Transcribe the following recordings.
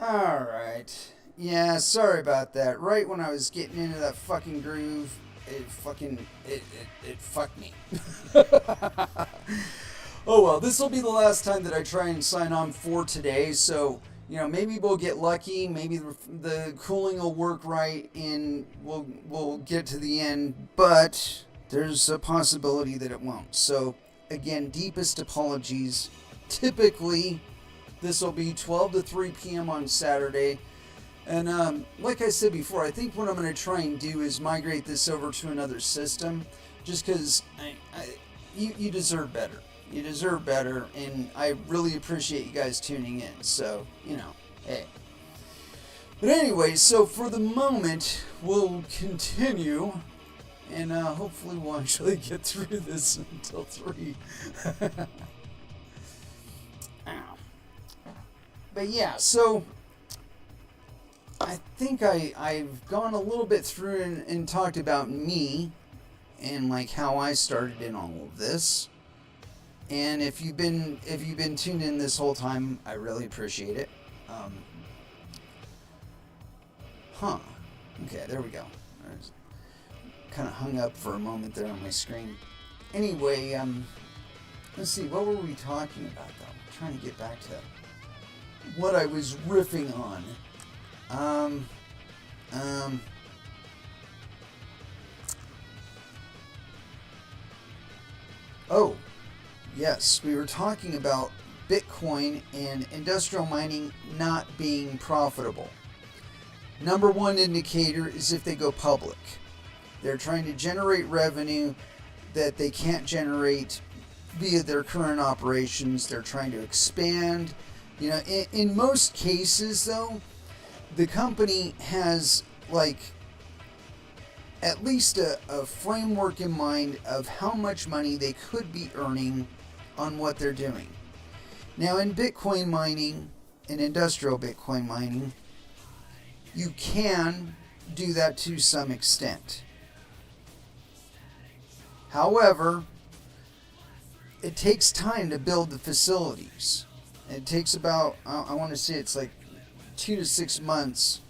Alright. Yeah, sorry about that. Right when I was getting into that fucking groove, it fucked me. Oh well, this will be the last time that I try and sign on for today, so, maybe we'll get lucky, maybe the cooling will work right, and we'll get to the end, but there's a possibility that it won't. So, again, deepest apologies. Typically, this will be 12 to 3 p.m. on Saturday. And like I said before, I think what I'm going to try and do is migrate this over to another system. Just because you deserve better. You deserve better. And I really appreciate you guys tuning in. So, hey. But anyway, so for the moment, we'll continue. And hopefully we'll actually get through this until 3. But yeah, so I think I've gone a little bit through and talked about me and like how I started in all of this. And if you've been tuned in this whole time, I really appreciate it. Okay, there we go. I was kind of hung up for a moment there on my screen. Anyway, let's see, what were we talking about though? I'm trying to get back to what I was riffing on. Oh, yes, we were talking about Bitcoin and industrial mining not being profitable. Number one indicator is if they go public. They're trying to generate revenue that they can't generate via their current operations. They're trying to expand. In most cases, though, the company has, at least a framework in mind of how much money they could be earning on what they're doing. Now, in Bitcoin mining, in industrial Bitcoin mining, you can do that to some extent. However, it takes time to build the facilities. It takes about, I want to say it's like 2 to 6 months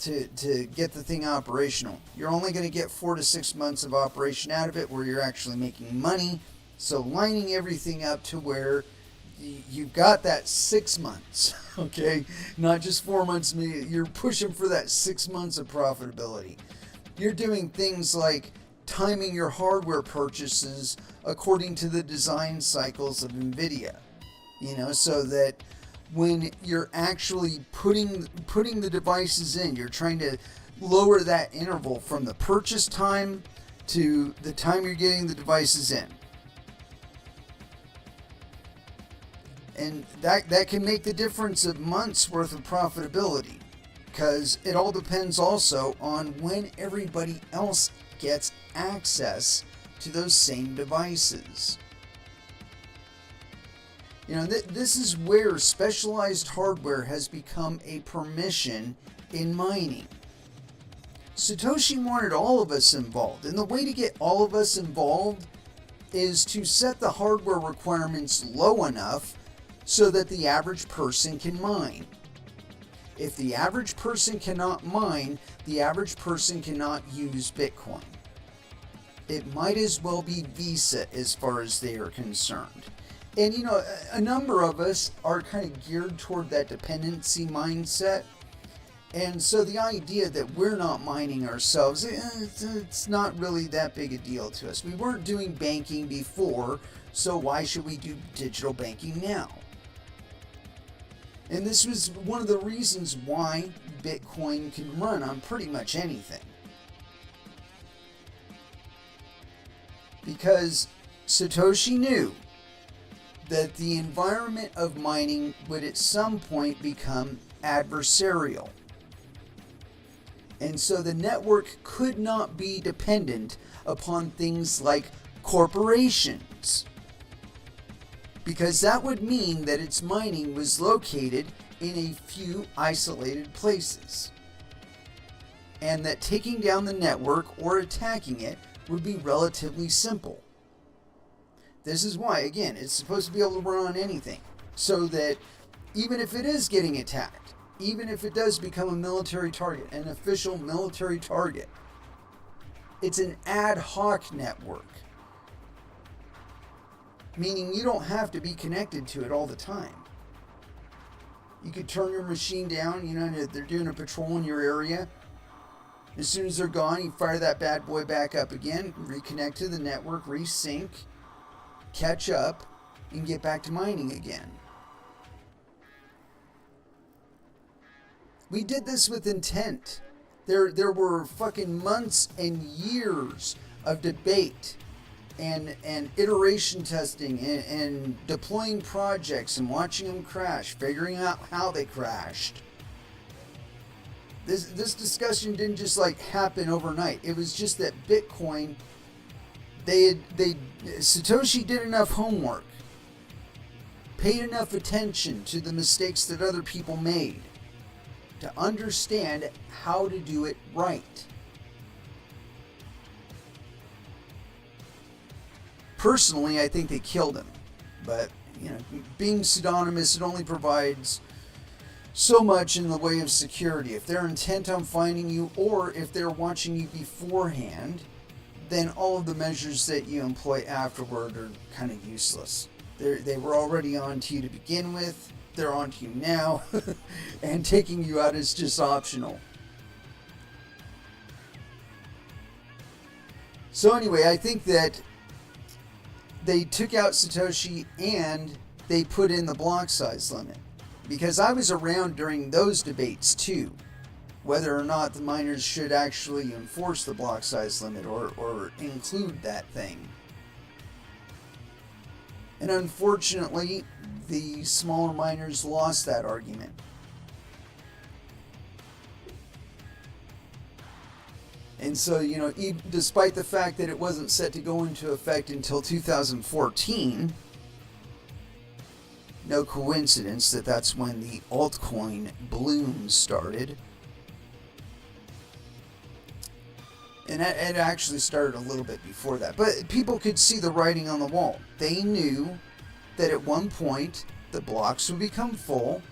to get the thing operational. You're only going to get 4 to 6 months of operation out of it where you're actually making money. So lining everything up to where you've got that 6 months, okay? Not just 4 months. You're pushing for that 6 months of profitability. You're doing things like timing your hardware purchases according to the design cycles of NVIDIA. So that when you're actually putting the devices in, you're trying to lower that interval from the purchase time to the time you're getting the devices in. And that can make the difference of months worth of profitability, because it all depends also on when everybody else gets access to those same devices. This is where specialized hardware has become a permission in mining. Satoshi wanted all of us involved, and the way to get all of us involved is to set the hardware requirements low enough so that the average person can mine. If the average person cannot mine, the average person cannot use Bitcoin. It might as well be Visa as far as they are concerned. And a number of us are kind of geared toward that dependency mindset. And so the idea that we're not mining ourselves, it's not really that big a deal to us. We weren't doing banking before, so why should we do digital banking now? And this was one of the reasons why Bitcoin can run on pretty much anything. Because Satoshi knew that the environment of mining would at some point become adversarial. And so the network could not be dependent upon things like corporations, because that would mean that its mining was located in a few isolated places, and that taking down the network or attacking it would be relatively simple. This is why, again, it's supposed to be able to run on anything, so that even if it is getting attacked, even if it does become a military target, an official military target, it's an ad hoc network. Meaning you don't have to be connected to it all the time. You could turn your machine down, they're doing a patrol in your area. As soon as they're gone, you fire that bad boy back up again, reconnect to the network, resync, catch up, and get back to mining again. We did this with intent. There were fucking months and years of debate and iteration testing and deploying projects and watching them crash, figuring out how they crashed. This discussion didn't just like happen overnight. It was just that Bitcoin, Satoshi did enough homework, paid enough attention to the mistakes that other people made to understand how to do it right. Personally, I think they killed him. But, being pseudonymous, it only provides so much in the way of security. If they're intent on finding you, or if they're watching you beforehand, then all of the measures that you employ afterward are kind of useless. They were already on to you to begin with. They're on to you now. And taking you out is just optional. So anyway, I think that they took out Satoshi and they put in the block size limit. Because I was around during those debates too. Whether or not the miners should actually enforce the block size limit or include that thing. And unfortunately, the smaller miners lost that argument. And so, despite the fact that it wasn't set to go into effect until 2014, no coincidence that that's when the altcoin bloom started. And it actually started a little bit before that. But people could see the writing on the wall. They knew that at one point the blocks would become full.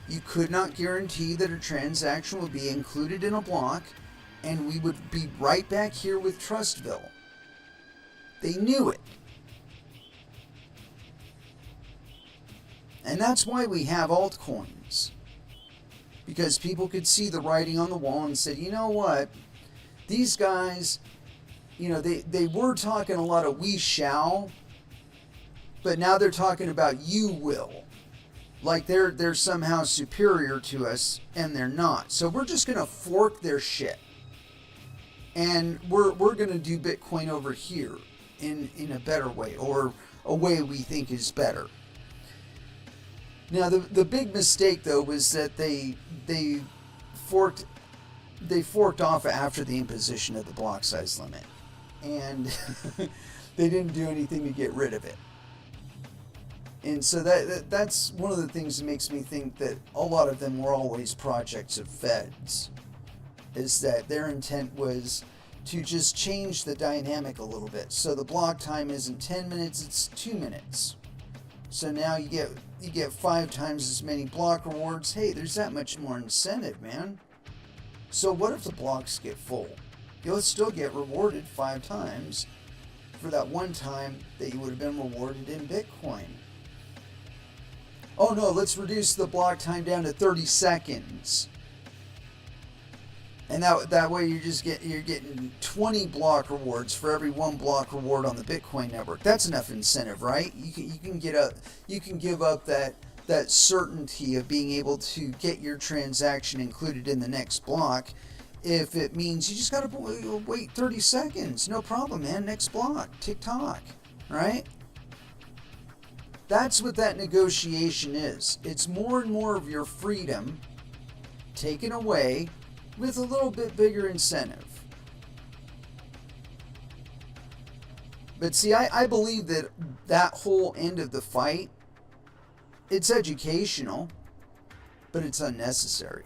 You could not guarantee that a transaction would be included in a block. And we would be right back here with Trustville. They knew it. And that's why we have altcoins. Because people could see the writing on the wall and said, you know what? These guys, they were talking a lot of we shall, but now they're talking about you will. Like they're somehow superior to us, and they're not. So we're just going to fork their shit. And we're going to do Bitcoin over here in a better way, or a way we think is better. Now, the big mistake, though, was that they forked off after the imposition of the block size limit. And they didn't do anything to get rid of it. And so that's one of the things that makes me think that a lot of them were always projects of feds. Is that their intent was to just change the dynamic a little bit. So the block time isn't 10 minutes, it's 2 minutes. So now you get 5 times as many block rewards. Hey, there's that much more incentive, man. So what if the blocks get full? You'll still get rewarded 5 times for that one time that you would have been rewarded in Bitcoin. Oh no, let's reduce the block time down to 30 seconds. And that way you're getting 20 block rewards for every 1 block reward on the Bitcoin network. That's enough incentive, right? You can give up that certainty of being able to get your transaction included in the next block if it means you just got to wait 30 seconds. No problem, man. Next block. Tick-tock, right? That's what that negotiation is. It's more and more of your freedom taken away with a little bit bigger incentive. But see, I believe that whole end of the fight, it's educational, but it's unnecessary.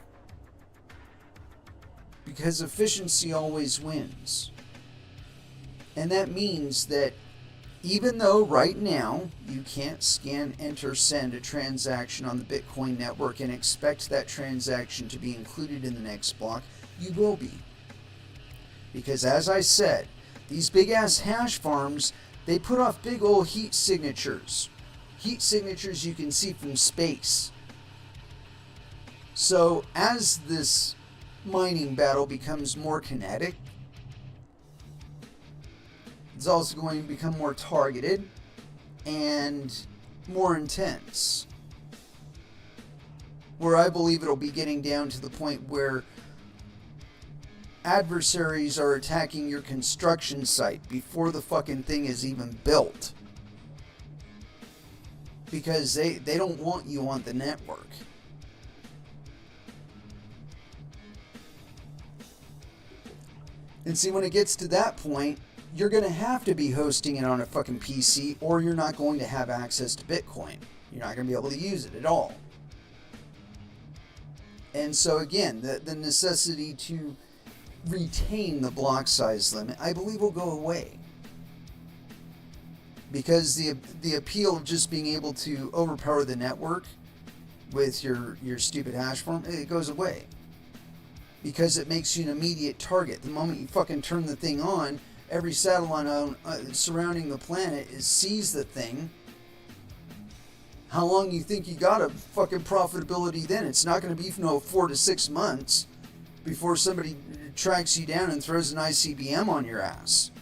Because efficiency always wins. And that means that Even though right now you can't scan, enter, send a transaction on the Bitcoin network and expect that transaction to be included in the next block, you will be. Because as I said, these big ass hash farms, they put off big old heat signatures. Heat signatures you can see from space. So as this mining battle becomes more kinetic, it's also going to become more targeted and more intense. Where I believe it'll be getting down to the point where adversaries are attacking your construction site before the fucking thing is even built. Because they don't want you on the network. And see, when it gets to that point, you're going to have to be hosting it on a fucking PC, or you're not going to have access to Bitcoin. You're not going to be able to use it at all. And so again, the necessity to retain the block size limit, I believe, will go away. Because the appeal of just being able to overpower the network with your stupid hash farm, it goes away. Because it makes you an immediate target. The moment you fucking turn the thing on, every satellite surrounding the planet sees the thing. How long do you think you got of fucking profitability then? It's not going to be 4 to 6 months before somebody tracks you down and throws an ICBM on your ass.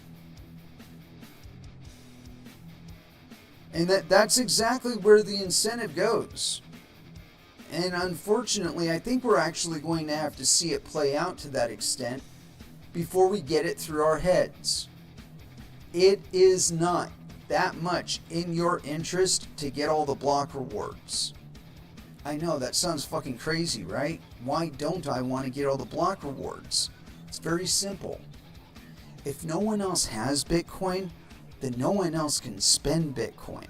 And that's exactly where the incentive goes. And unfortunately, I think we're actually going to have to see it play out to that extent before we get it through our heads. It is not that much in your interest to get all the block rewards. I know, that sounds fucking crazy, right? Why don't I want to get all the block rewards? It's very simple. If no one else has Bitcoin, then no one else can spend Bitcoin.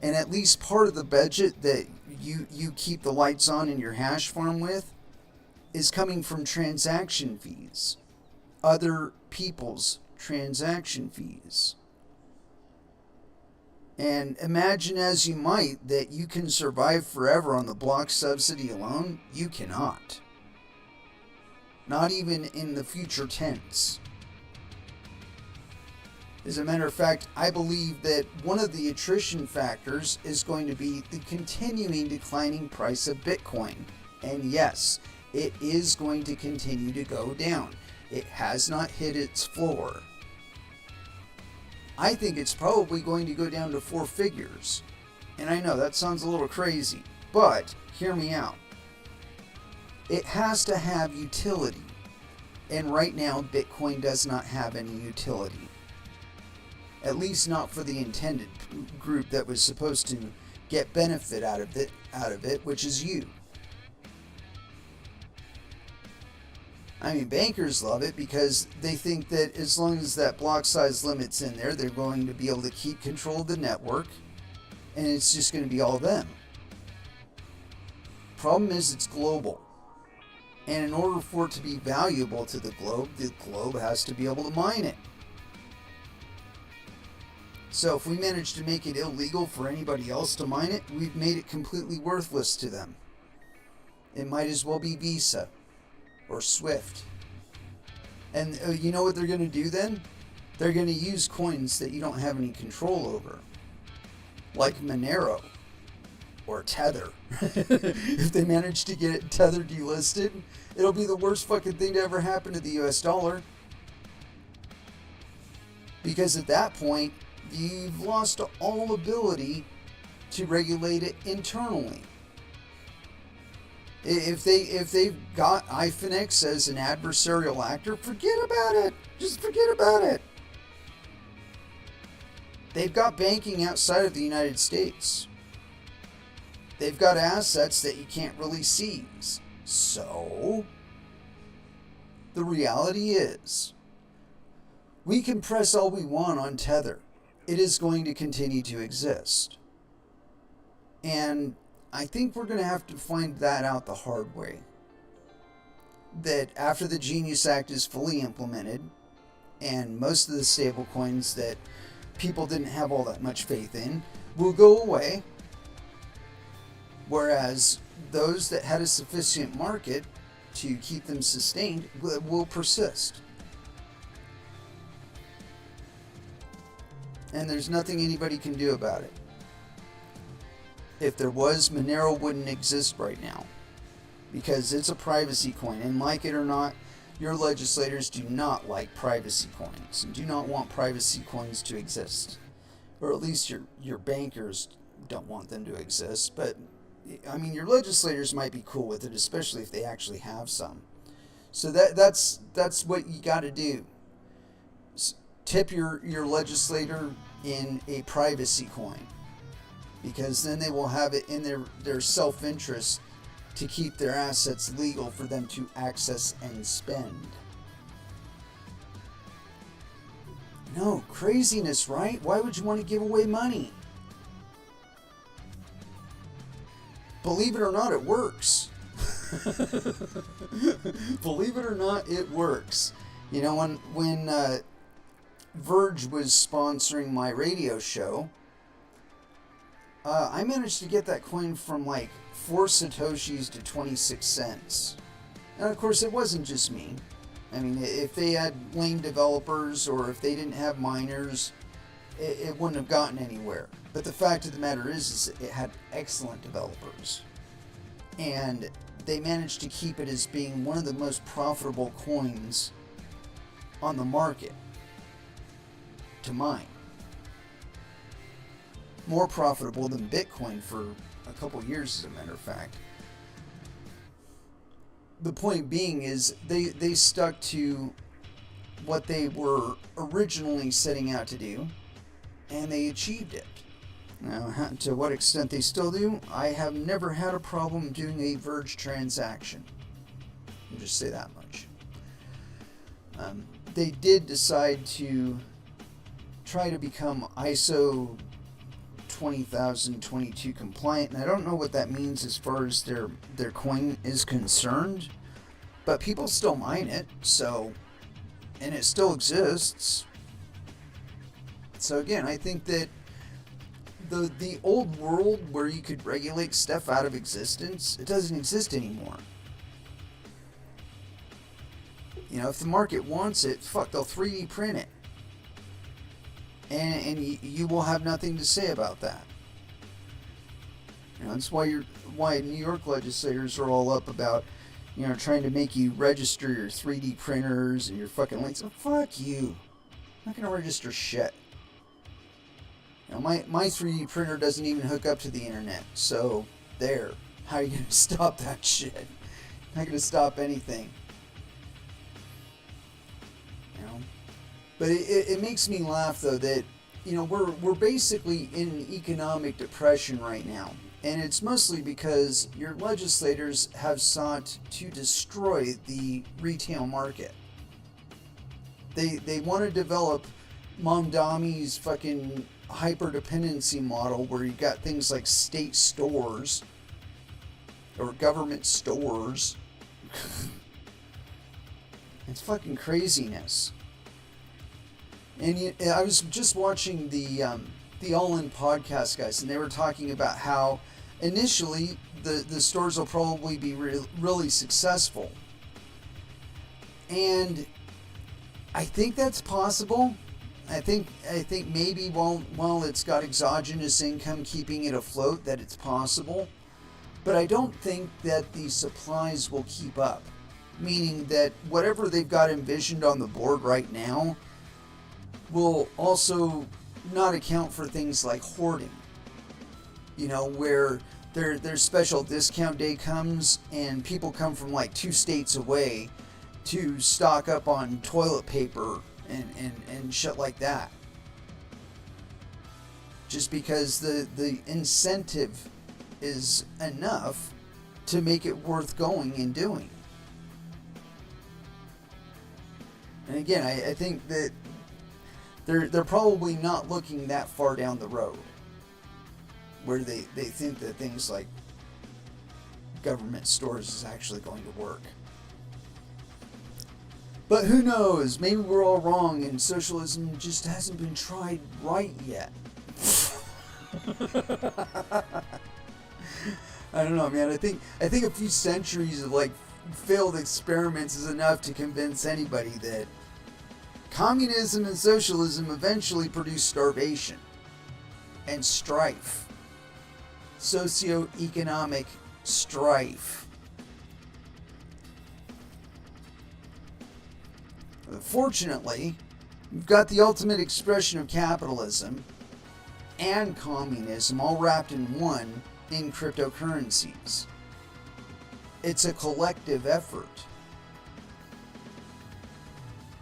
And at least part of the budget that you keep the lights on in your hash farm with is coming from transaction fees. Other people's transaction fees. And imagine as you might that you can survive forever on the block subsidy alone. You cannot. Not even in the future tense. As a matter of fact, I believe that one of the attrition factors is going to be the continuing declining price of Bitcoin. And yes, it is going to continue to go down. It has not hit its floor. I think it's probably going to go down to 4 figures. And I know that sounds a little crazy, but hear me out. It has to have utility. And right now, Bitcoin does not have any utility. At least not for the intended group that was supposed to get benefit out of it, which is you. I mean, bankers love it because they think that as long as that block size limit's in there, they're going to be able to keep control of the network, and it's just going to be all them. Problem is, it's global. And in order for it to be valuable to the globe has to be able to mine it. So if we manage to make it illegal for anybody else to mine it, we've made it completely worthless to them. It might as well be Visa or Swift. And you know what they're going to do then? They're going to use coins that you don't have any control over. Like Monero or Tether. If they manage to get it Tether delisted, it'll be the worst fucking thing to ever happen to the US dollar. Because at that point, you've lost all ability to regulate it internally. If they've got Ifinix as an adversarial actor, forget about it. Just forget about it. They've got banking outside of the United States. They've got assets that you can't really seize. So, the reality is, we can press all we want on Tether. It is going to continue to exist. And I think we're going to have to find that out the hard way. That after the Genius Act is fully implemented, and most of the stablecoins that people didn't have all that much faith in will go away, whereas those that had a sufficient market to keep them sustained will persist. And there's nothing anybody can do about it. If there was, Monero wouldn't exist right now, because it's a privacy coin, and like it or not, your legislators do not like privacy coins and do not want privacy coins to exist, or at least your bankers don't want them to exist. But I mean, your legislators might be cool with it, especially if they actually have some. So that's what you got to do. Tip your legislator in a privacy coin, because then they will have it in their self-interest to keep their assets legal for them to access and spend. No, craziness, right? Why would you want to give away money? Believe it or not, it works. Believe it or not, it works. You know, when Verge was sponsoring my radio show, I managed to get that coin from like 4 Satoshis to 26 cents. And of course, it wasn't just me. I mean, if they had lame developers or if they didn't have miners, it wouldn't have gotten anywhere. But the fact of the matter is it had excellent developers. And they managed to keep it as being one of the most profitable coins on the market to mine. More profitable than Bitcoin for a couple years, as a matter of fact. The point being is they stuck to what they were originally setting out to do, and they achieved it. Now, to what extent they still do, I have never had a problem doing a Verge transaction. I'll just say that much. They did decide to try to become ISO 20022 compliant, and I don't know what that means as far as their coin is concerned, but people still mine it, so, and it still exists. So again, I think that the old world where you could regulate stuff out of existence, it doesn't exist anymore. You know, if the market wants it, fuck, they'll 3D print it. And you will have nothing to say about that. You know, that's why New York legislators are all up about, you know, trying to make you register your 3D printers and your fucking links. Oh, fuck you. I'm not gonna register shit. You know, my 3D printer doesn't even hook up to the internet. So there. How are you gonna stop that shit? Not gonna stop anything. But it makes me laugh, though, that, you know, we're basically in an economic depression right now. And it's mostly because your legislators have sought to destroy the retail market. They want to develop Mamdami's fucking hyper-dependency model where you got things like state stores or government stores. It's fucking craziness. And I was just watching the All In podcast, guys, and they were talking about how initially the stores will probably be really successful. And I think that's possible. I think maybe while it's got exogenous income keeping it afloat, that it's possible. But I don't think that the supplies will keep up. Meaning that whatever they've got envisioned on the board right now will also not account for things like hoarding. You know, where their special discount day comes and people come from like 2 states away to stock up on toilet paper and shit like that. Just because the incentive is enough to make it worth going and doing. And again, I think that they're probably not looking that far down the road where they think that things like government stores is actually going to work. But who knows? Maybe we're all wrong and socialism just hasn't been tried right yet. I don't know, man. I think a few centuries of like failed experiments is enough to convince anybody that communism and socialism eventually produce starvation and strife. Socioeconomic strife. Fortunately, we've got the ultimate expression of capitalism and communism all wrapped in one in cryptocurrencies. It's a collective effort.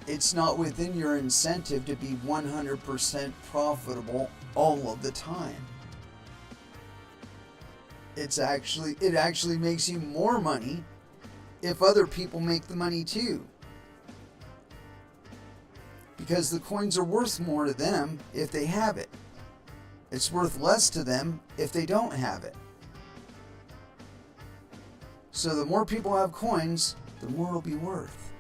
It's not within your incentive to be 100% profitable all of the time. It actually makes you more money if other people make the money too. Because the coins are worth more to them if they have it. It's worth less to them if they don't have it. So the more people have coins, the more it'll be worth.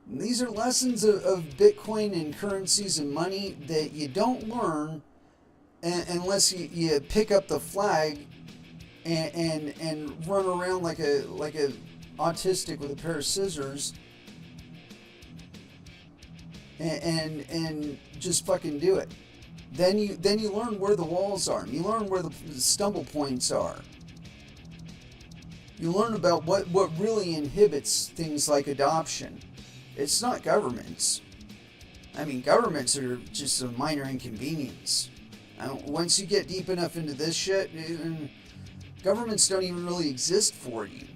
And these are lessons of Bitcoin and currencies and money that you don't learn unless you pick up the flag and run around like a autistic with a pair of scissors and just fucking do it. Then you learn where the walls are. You learn where the stumble points are. You learn about what really inhibits things like adoption. It's not governments. I mean, governments are just a minor inconvenience. Once you get deep enough into this shit, governments don't even really exist for you.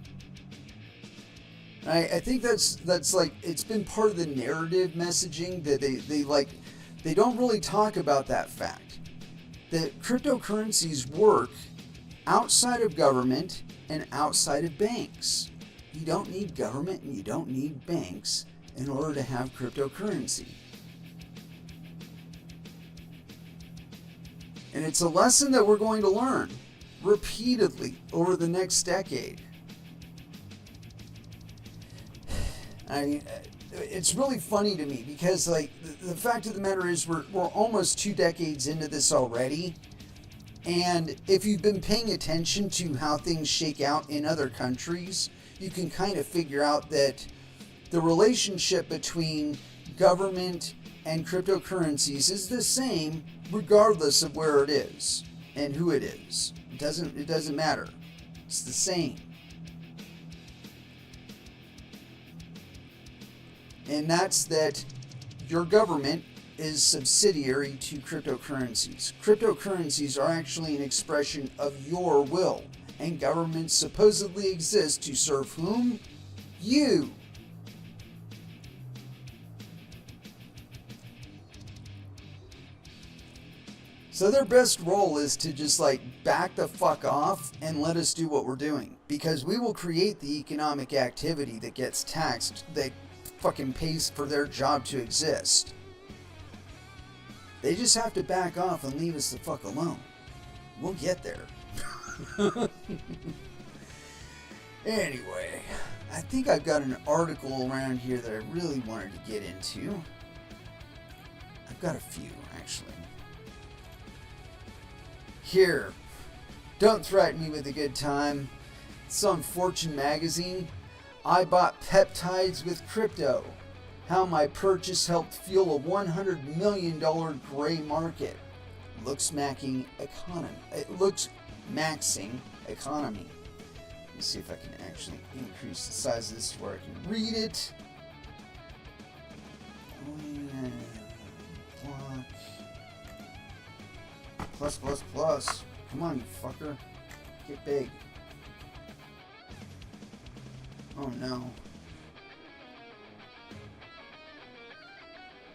I think that's like, it's been part of the narrative messaging that they don't really talk about that fact. That cryptocurrencies work outside of government and outside of banks. You don't need government and you don't need banks in order to have cryptocurrency. And it's a lesson that we're going to learn repeatedly over the next decade. I mean, it's really funny to me because, like, the fact of the matter is we're almost 2 decades into this already. And if you've been paying attention to how things shake out in other countries, you can kind of figure out that the relationship between government and cryptocurrencies is the same regardless of where it is and who it is. It doesn't matter. It's the same. And that's that your government is subsidiary to cryptocurrencies. Cryptocurrencies are actually an expression of your will, and governments supposedly exist to serve whom? You. So their best role is to just like back the fuck off and let us do what we're doing. Because we will create the economic activity that gets taxed, that fucking pays for their job to exist. They just have to back off and leave us the fuck alone. We'll get there. Anyway, I think I've got an article around here that I really wanted to get into. I've got a few, actually. Here, don't threaten me with a good time. It's on Fortune magazine. I bought peptides with crypto. How my purchase helped fuel a $100 million gray market. Looks maxing economy. Let me see if I can actually increase the size of this to where I can read it. Plus. Come on, you fucker. Get big. Oh no.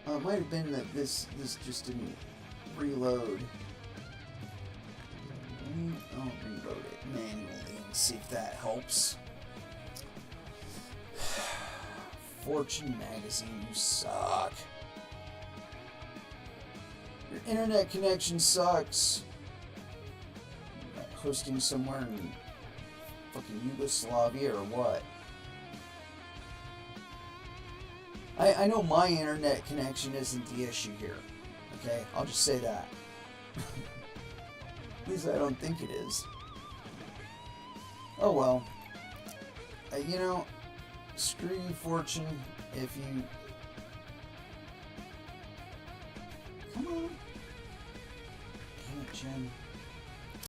Oh, it might have been that this just didn't reload. I'll reload it manually and see if that helps. Fortune magazine, you suck. Your internet connection sucks. Hosting somewhere in fucking Yugoslavia or what? I know my internet connection isn't the issue here. Okay, I'll just say that. At least I don't think it is. Oh well. You know, screw you, Fortune. If you